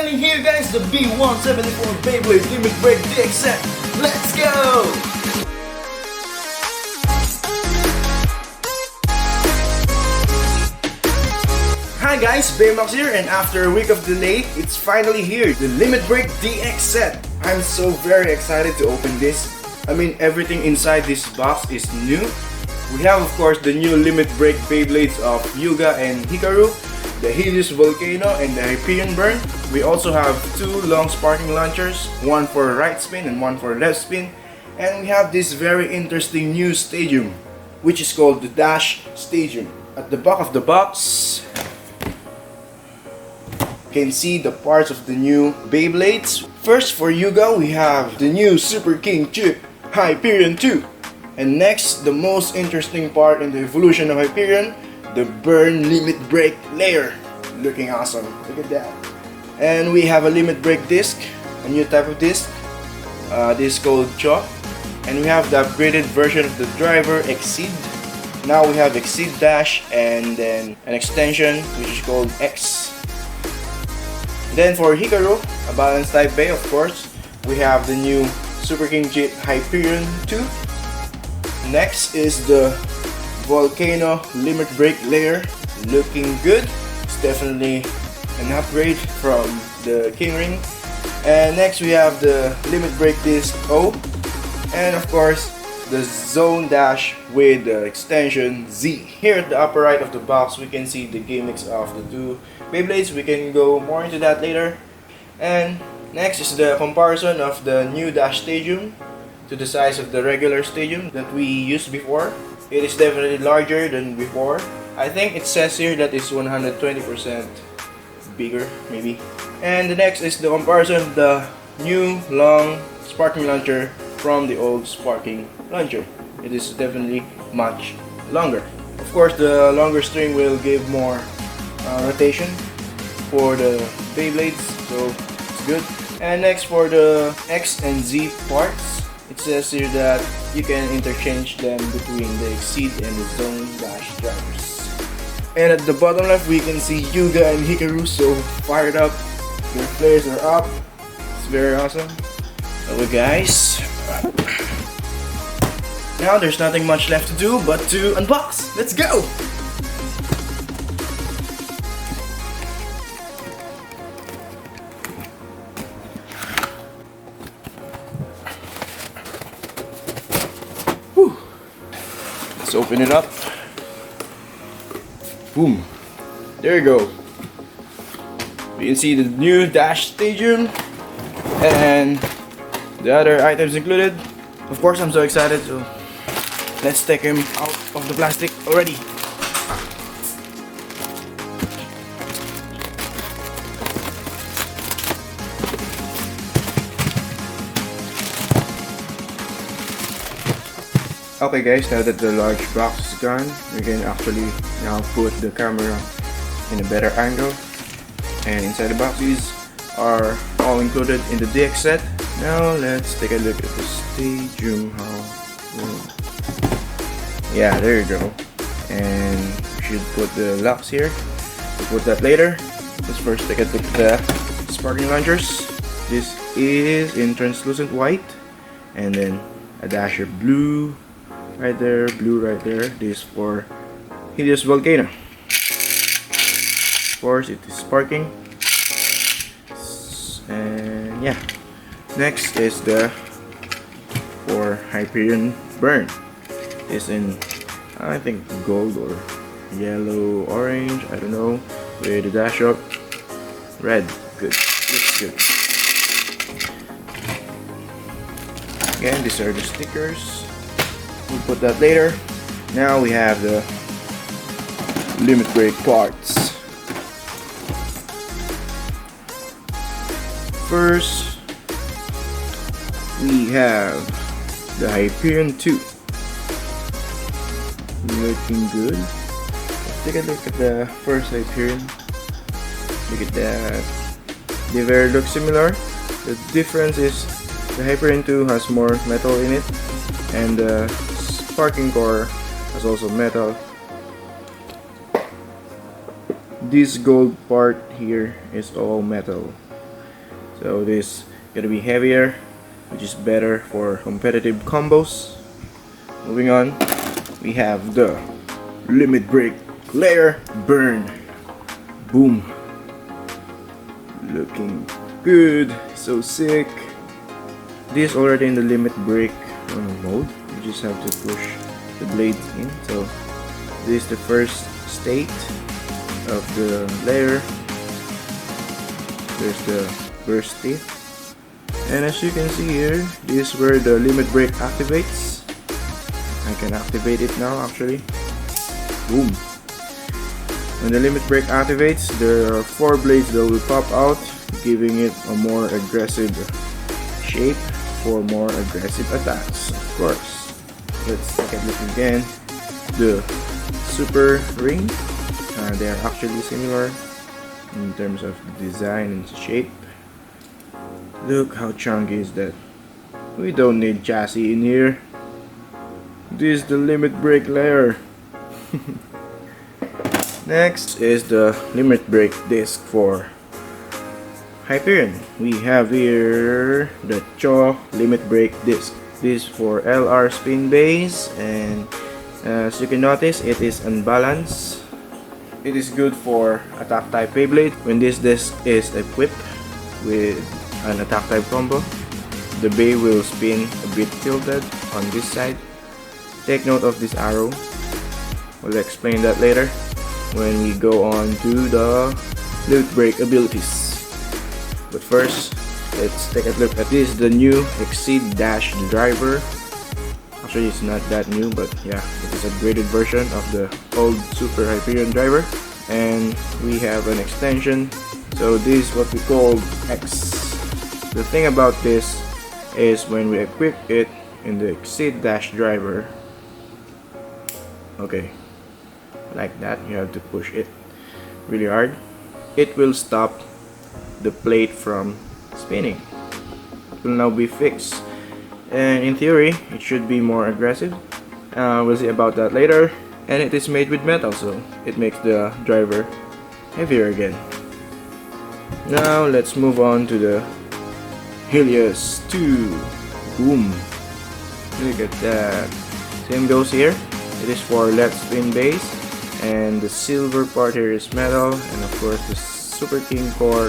finally here, guys, the B174 Beyblade Limit Break DX set. Let's go! Hi guys, Baymax here, and after a week of delay, it's finally here, the Limit Break DX set. I'm so very excited to open this. I mean, everything inside this box is new. We have, of course, the new Limit Break Beyblades of Yuga and Hikaru, the Helios Volcano, and the Hyperion Burn. We also have two long sparking launchers, one for right spin and one for left spin. And we have this very interesting new stadium, which is called the Dash Stadium. At the back of the box, you can see the parts of the new Beyblades. First, for Yuga, we have the new Superking chip, Hyperion 2. And next, the most interesting part in the evolution of Hyperion, the Burn Limit Break layer. Looking awesome, look at that. And we have a Limit Break disc, a new type of disc. This is called Chalk. And we have the upgraded version of the driver, Xceed. Now we have Xceed Dash and then an extension which is called X. Then for Hikaru, a balanced type Bey, of course, we have the new Superking chip Hyperion 2. Next is the Volcano Limit Break layer, looking good. It's definitely an upgrade from the King Ring. And next we have the Limit Break disc O, and of course the Zone Dash with the extension Z. Here at the upper right of the box, we can see the gimmicks of the two Beyblades. We can go more into that later. And next is the comparison of the new Dash Stadium to the size of the regular stadium that we used before. It is definitely larger than before. I think it says here that it's 120% bigger, maybe. And the next is the comparison of the new long sparking launcher from the old sparking launcher. It is definitely much longer. Of course, the longer string will give more rotation for the Beyblades, so it's good. And next, for the X and Z parts, it says here that you can interchange them between the Xceed and the Zone Dash drivers. And at the bottom left, we can see Yuga and Hikaru so fired up. Their flares are up. It's very awesome. Hello guys. Now there's nothing much left to do but to unbox. Let's go! Whew. Let's open it up. Boom. There you go. You can see the new Dash Stadium and the other items included. Of course, I'm so excited, so let's take him out of the plastic already. Okay guys, now that the large box is gone, we can actually now put the camera in a better angle. And inside the boxes are all included in the DX set. Now let's take a look at the stadium. Yeah, there you go. And we should put the locks here. We'll put that later. Let's first take a look at the sparking launchers. This is in translucent white, and then a dash of blue right there, blue right there. This is for Helios Volcano. Of course, it is sparking. And yeah, next is the for Hyperion Burn. It's in, I think, gold or yellow, orange, I don't know, with a dash of red. Good, looks good. Again, these are the stickers. We'll put that later. Now we have the Limit Break parts. First, we have the Hyperion 2. Looking good. Let's take a look at the first Hyperion. Look at that. They very look similar. The difference is the Hyperion 2 has more metal in it, and the sparking core has also metal. This gold part here is all metal. So this gonna be heavier, which is better for competitive combos. Moving on, we have the limit break layer burn. Boom. Looking good, so sick. This is already in the limit break mode. You just have to push the blades in. So this is the first state of the layer. There's the burst teeth, and as you can see here, this is where the limit break activates. I can activate it now actually. Boom. When the limit break activates, there are 4 blades that will pop out, giving it a more aggressive shape for more aggressive attacks, of course. Let's take a look again. The super ring, they are actually similar in terms of design and shape. Look how chunky is that. We don't need chassis in here. This is the limit break layer. Next is the limit break disc for Hyperion. We have here the Cho limit break disc. This is for LR spin base, and as you can notice, it is unbalanced. It is good for attack type Beyblade. When this disc is equipped with an attack type combo, the Bey will spin a bit tilted on this side. Take note of this arrow. We'll explain that later when we go on to the limit break abilities. But first, let's take a look at this, the new Xceed dash driver. Actually, it's not that new, but yeah, it is a upgraded version of the old Super Hyperion driver. And we have an extension, so this is what we call X. The thing about this is when we equip it in the Xceed dash driver, okay, like that, you have to push it really hard. It will stop the plate from spinning. It will now be fixed, and in theory it should be more aggressive. We'll see about that later. And it is made with metal, so it makes the driver heavier again. Now let's move on to the Helios 2. Boom. Look at that. Same goes here. It is for left spin base, and the silver part here is metal, and of course the Superking core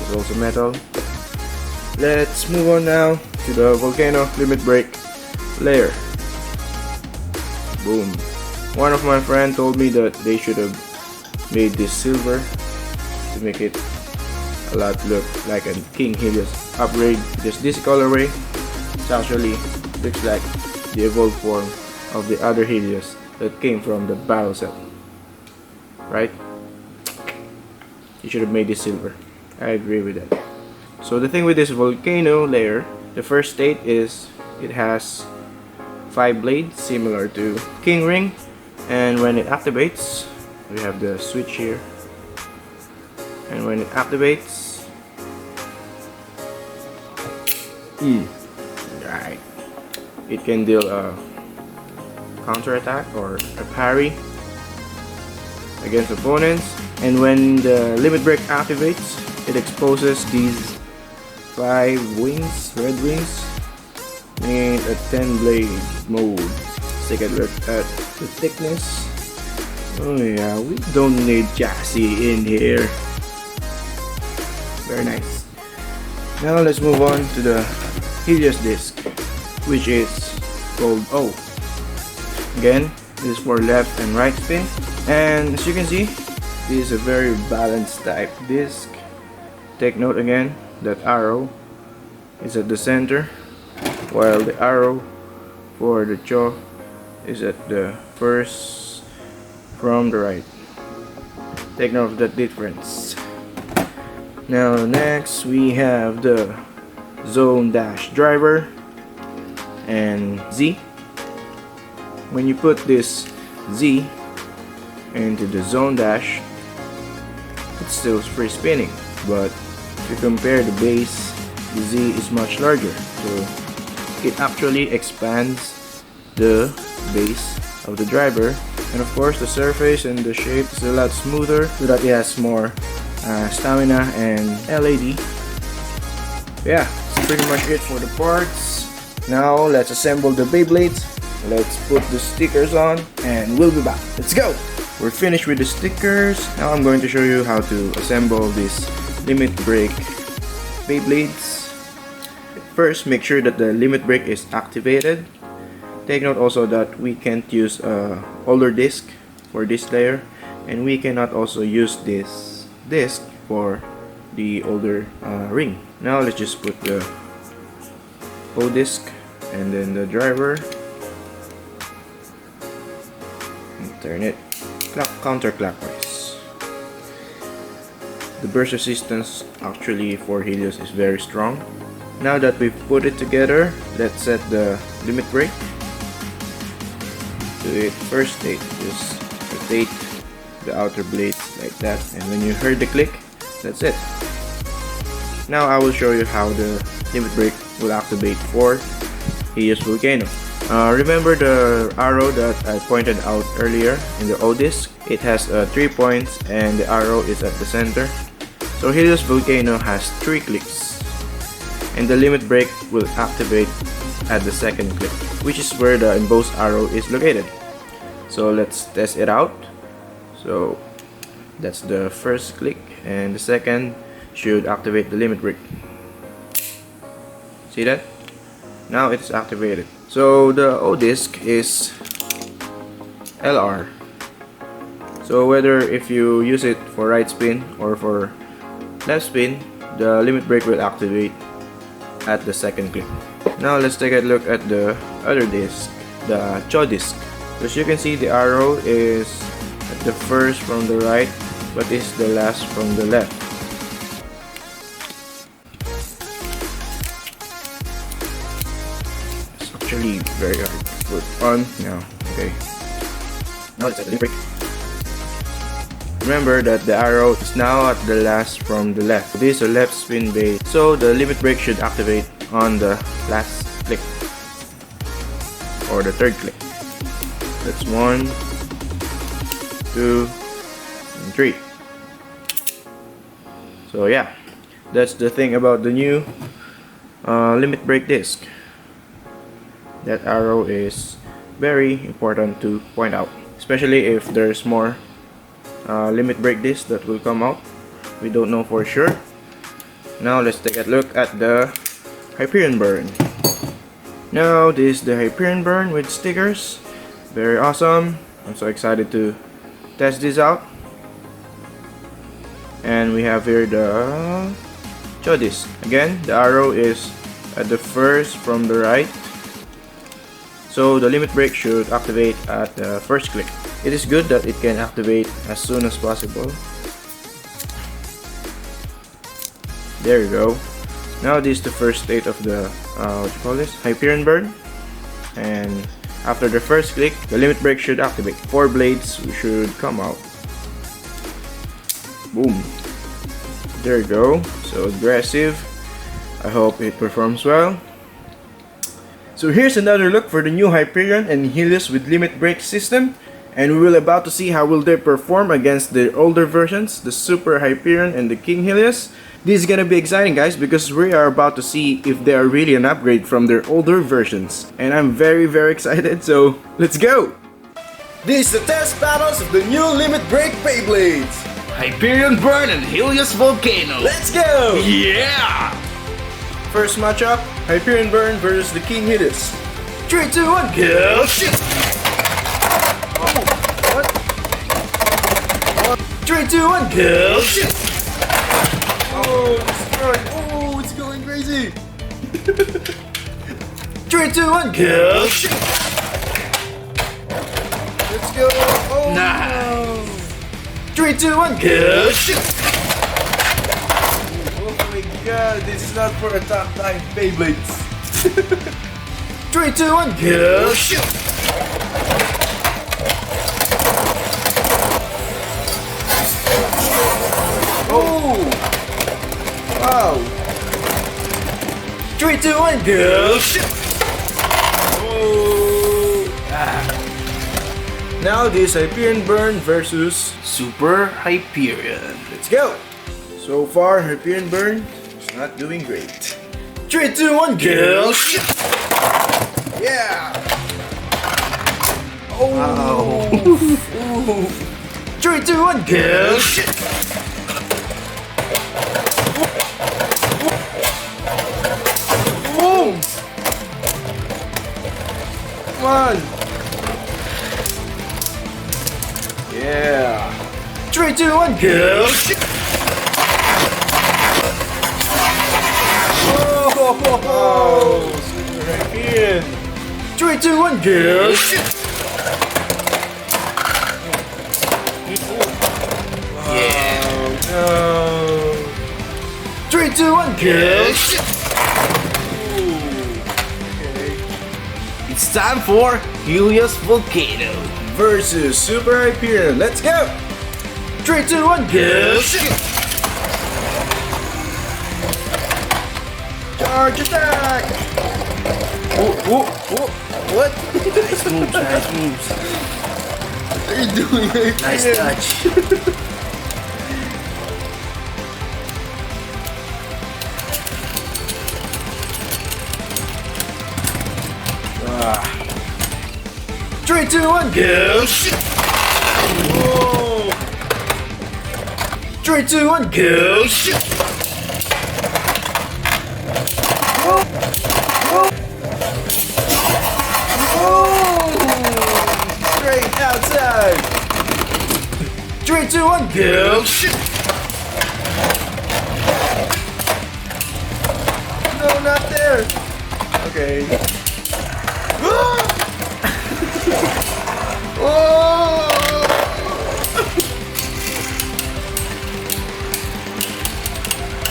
is also metal. Let's move on now to the Volcano limit break layer. Boom. One of my friends told me that they should have made this silver to make it a lot look like a King Helios upgrade, because this colorway, it actually looks like the evolved form of the other Helios that came from the battle set, right? You should have made this silver. I agree with that. So the thing with this Volcano layer, the first state is it has 5 blades similar to King Ring, and when it activates, we have the switch here, and when it activates, right, it can deal a counter attack or a parry against opponents. And when the limit break activates, it exposes these 5 wings, red wings, in a 10 blade mode. Let's take a look at the thickness. Oh yeah, we don't need chassis in here. Very nice. Now let's move on to the Helios disc, which is called O. Again, this is for left and right spin, and as you can see, this is a very balanced type disc. Take note again that arrow is at the center, while the arrow for the Cho is at the first from the right. Take note of that difference. Now next we have the Zone Dash driver and Z. When you put this Z into the Zone Dash, it's still free spinning, but if you compare the base, the Z is much larger, so it actually expands the base of the driver, and of course the surface and the shape is a lot smoother so that it has more stamina and LAD. Yeah, that's pretty much it for the parts. Now let's assemble the Beyblades. Let's put the stickers on and we'll be back. Let's go! We're finished with the stickers. Now I'm going to show you how to assemble these limit break Beyblades. First, make sure that the limit break is activated. Take note also that we can't use older disc for this layer, and we cannot also use this disc for the older ring. Now let's just put the O disc and then the driver and turn it counterclockwise. The burst resistance actually for Helios is very strong. Now that we've put it together, let's set the limit break to its first state. Just rotate the outer blades like that, and when you heard the click, that's it. Now I will show you how the limit break will activate for Helios Volcano. Remember the arrow that I pointed out earlier in the O disc? It has 3 points and the arrow is at the center. So Helios Volcano has 3 clicks, and the limit break will activate at the second click, which is where the embossed arrow is located. So let's test it out. So that's the first click, and the second should activate the limit break. See that? Now it's activated. So the O disc is LR. So whether if you use it for right spin or for left spin, the limit break will activate at the second click. Now let's take a look at the other disc, the CHO disc. As you can see, the arrow is at the first from the right, but is the last from the left. It's actually very hard to put on now. Okay. Now let's set the limit break. Remember that the arrow is now at the last from the left. This is a left spin base, so the limit break should activate on the last click or the third click. That's 1, 2, and 3. So yeah, that's the thing about the new limit break disc. That arrow is very important to point out, especially if there's more limit break disc that will come out. We don't know for sure. Now let's take a look at the Hyperion Burn. Now this is the Hyperion Burn with stickers. Very awesome. I'm so excited to test this out. And we have here the CHO disc. Again, the arrow is at the first from the right, so the limit break should activate at the first click. It is good that it can activate as soon as possible. There you go. Now this is the first state of the what you call this? Hyperion Burn. And after the first click, the limit break should activate. 4 blades should come out. Boom. There you go. So aggressive. I hope it performs well. So here's another look for the new Hyperion and Helios with limit break system. And we will about to see how will they perform against the older versions, the Super Hyperion and the King Helios. This is gonna be exciting, guys, because we are about to see if they are really an upgrade from their older versions. And I'm very excited, so let's go! This is the test battles of the new limit break Beyblades! Hyperion Burn and Helios Volcano. Let's go! Yeah! First matchup, Hyperion Burn versus the King Helios. 3, 2, 1, go! Shit! Oh, what? 3, 2, 1, go! Shit! Oh, destroyed! Oh, it's going crazy! 3, 2, 1, go! Shit! Let's go! Oh, Nice. no! 3, 2, 1, go! Shit! Oh my god, this is not for a top 9 Beyblades. 3, 2, 1, go! Shit! Oh! Wow! 3, 2, 1, go! Shit! Oh! Now this Hyperion Burn versus Super Hyperion. Let's go! So far, Hyperion Burn is Not doing great. 3, 2, 1, go! Yeah! Oh! Wow. 3, 2, 1, go! Boom! Come on! Yeah! 3, 2, 1, go! Oh! Hyperion! 3, 2, 1, go! Yeah. No! 3, 2, 1, go! It's time for Helios Volcano Versus Super Hyperion. Let's go! 3, 2, 1, go! Charge attack! What? Nice moves, nice moves. What are you doing? Nice touch. Ah. 3, 2, 1, go! Whoa! 3, 2, 1, go! Straight outside! 3, 2, 1, go! No, not there! Okay. Oh!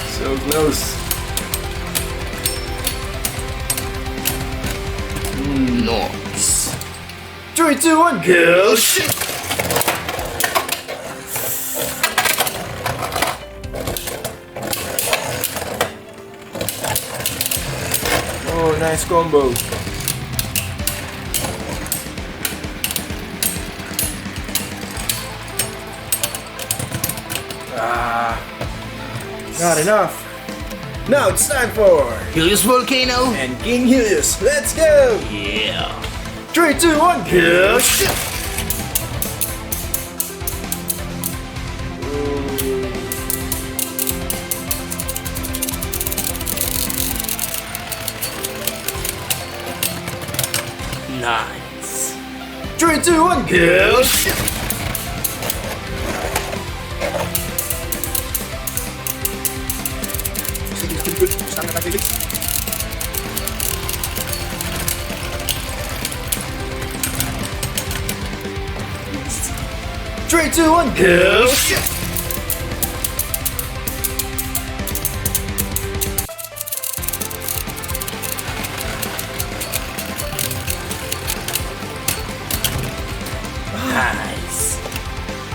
So close. Nice. 3, 2, 1, go! Oh, nice combo. Not enough. Now it's time for Helios Volcano. and King Helios. Let's go! Yeah. 3, 2, 1, go! Nice. 3, 2, 1, go! Three, 2, 1, go! Nice.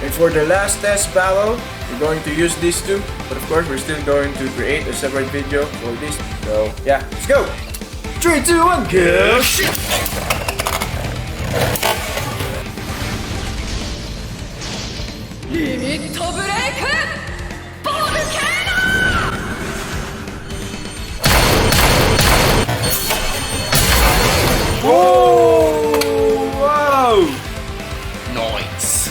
And for the last test battle, we're going to use these two, but of course we're still going to create a separate video for this. So yeah, let's go! 3, 2, 1, go! Limit break! Volcano! Whoa! Wow! Nice.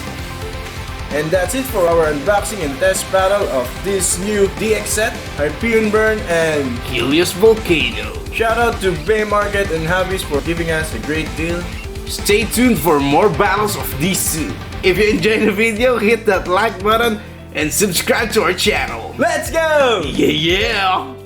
And that's it for our unboxing and test battle of this new DX set, Hyperion Burn, and Helios Volcano. shout out to BeymarketNHobbies for giving us a great deal. Stay tuned for more battles of these two. If you enjoyed the video, hit that like button and subscribe to our channel. Let's go! Yeah, yeah.